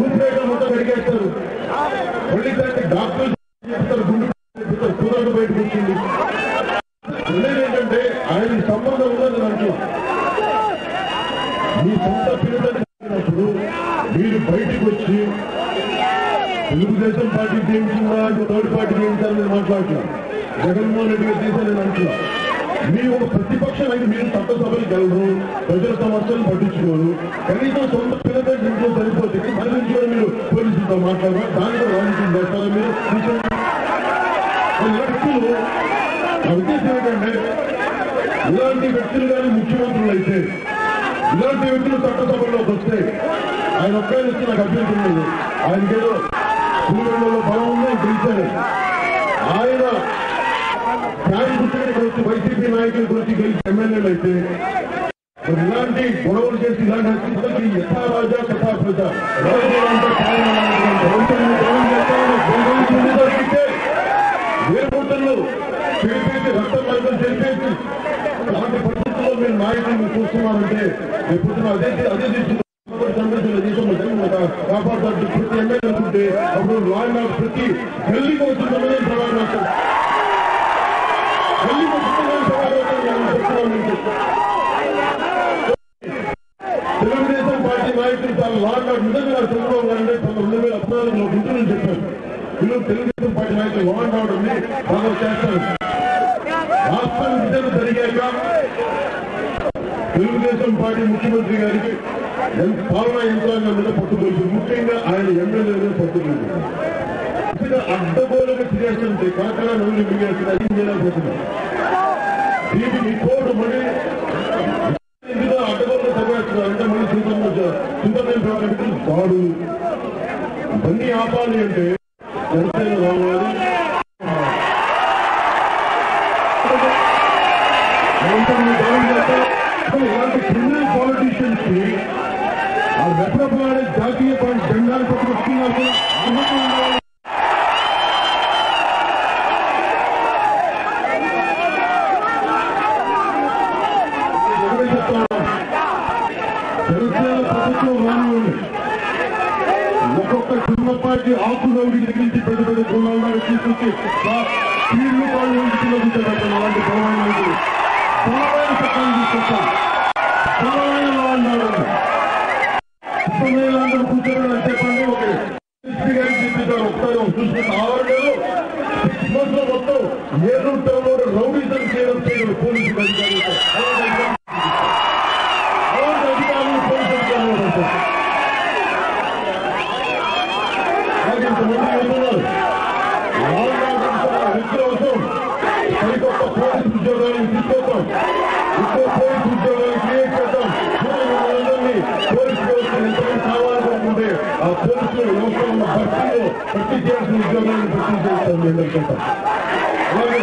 ఊపిరేటం మొత్తం అడిగేస్తారు. మళ్ళీ దాన్ని డాక్టర్లు చెప్తారు, గుండె కుదరదు బయటకు వచ్చింది. ఏంటంటే ఆయన సంబంధం ఉన్నది దాంట్లో. మీ సొంత పిల్లలు మీరు బయటకు వచ్చి తెలుగుదేశం పార్టీ చేయించిందా ఇంకో థర్డ్ పార్టీ చేయించాలని మాట్లాడుతున్నారు. జగన్మోహన్ రెడ్డి గారు చేశారని అంటున్నారు. మీరు ఒక ప్రతిపక్షం అయితే మీరు చట్టసభలకు వెళ్ళరు, ప్రజల సమస్యలు పట్టించుకోరు. కనీసం సొంత పిల్లల ఇంట్లో సరిపోతే దాని నుంచి కూడా మీరు పోలీసులతో మాట్లాడరు. దాని కూడా రాజకీయం చేస్తారా మీరు? వ్యక్తులు నా ఉద్దేశం ఏంటంటే ఇలాంటి వ్యక్తులు కానీ ముఖ్యమంత్రులు అయితే, ఇలాంటి వ్యక్తులు చట్టసభల్లోకి వస్తే ఆయన ఒక్కరి వచ్చి నాకు అభ్యంతరం లేదు. ఆయనకేదో సూర్యులలో బలం ఉందని తెలిసారు. ఆయన ఫ్యాన్ గుర్తుకి వచ్చి వైసీపీ నాయకుల గురించి గెలిచి ఎమ్మెల్యేలు అయితే మరి ఇలాంటి గొడవలు చేసి ఇలాంటి హత్యలకి యథా రాజా తథా ప్రజ వేరుకుంటలు చెడిపేసి రక్త మార్గం చెడిపేసి అలాంటి పరిస్థితుల్లో మీరు నాయకులను చూస్తున్నారంటే ఎప్పుడు అదే కాపాడుతారు ప్రతి ఎమ్మెల్యే అనుకుంటే అప్పుడు లా అండ్ ఆర్డర్ ప్రతి గల్లీకి వచ్చిందని ప్రమాణం చేస్తారు. తెలుగుదేశం పార్టీ నాయకులు చాలా లా అండ్ ఆర్డర్ నిజంగా చంద్రబాబు గారు అంటే 2014లో గుంటూరు చెప్పారు. వీళ్ళు తెలుగుదేశం పార్టీ నాయకులు లా అండ్ ఆర్డర్ ని బాగా చేస్తారు. రాష్ట్రం విభజన జరిగాక తెలుగుదేశం పార్టీ ముఖ్యమంత్రి గారికి పాలనా యంత్రాంగం మీద పట్టుకోవచ్చు, ముఖ్యంగా ఆయన ఎమ్మెల్యేలు పట్టుకోవచ్చు. అడ్డగోలుగా తిరిగేస్తుంటే కాకడా నవ్వులు మింగేస్తుంది, అది చేయలేకపోతున్నారు. దీనికి కోర్టు మళ్ళీ ఎందుకు అడ్డగోలుగా తగ్గేస్తున్నారు అంటే మళ్ళీ సూపర్ కాడు ఇవన్నీ ఆపాలి అంటే జనసేన రావాలి. ఇలాంటి క్రిమినల్ పాలిటీషియన్స్ కి ఆ రెపరెపలాడే జాతీయ పార్టీ జెండాలు పట్టుకొస్తున్నారు. జనసేన ప్రభుత్వం రానివ్వండి, ఒక్కొక్క చిన్న పార్టీ ఆకు రౌడీకి తగిలించి పెద్ద పెద్ద గుణాలు తీసుకొచ్చి తీర్లు పాలు ఉంచుతున్నారు. అలాంటి బలమైన చట్టాలు తీసుకొస్తాం. బలమైన లా అన్నారు కూర్చోని చెప్పండి. ఒక ఎస్పీ గారికి చెప్పారు ఒకసారి చూసుకుంటే 6 నెలలు మొత్తం ఏ రూపంలో రౌడీజం చేయడం పోలీసు అధికారులు సరికొత్త పోలీసు ఉద్యోగాలను తీసుకొస్తాం. ఇంకో పోలీసు ఉద్యోగాలను క్రియేట్ చేద్దాం. పోలీసు వ్యవస్థ ఎంతమంది కావాలనుకుంటే ఆ పోలీసు వ్యవస్థ ఉన్న భర్తీలో భర్తీ చేయాల్సిన ఉద్యోగాలను భర్తీ చేస్తాం. మేము అనుకుంటాం. అలాగే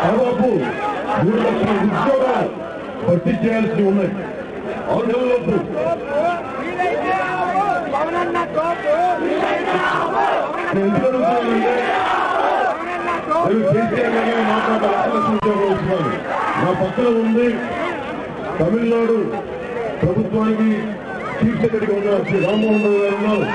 దాదాపు 3 లక్షల ఉద్యోగాలు భర్తీ చేయాల్సి ఉన్నాయి. 6 నెలలలోపు నా పక్కన ఉంది తమిళనాడు ప్రభుత్వానికి చీఫ్ సెక్రటరీగా ఉన్న శ్రీ రామ్మోహన్ రావు గారు ఉన్నారు.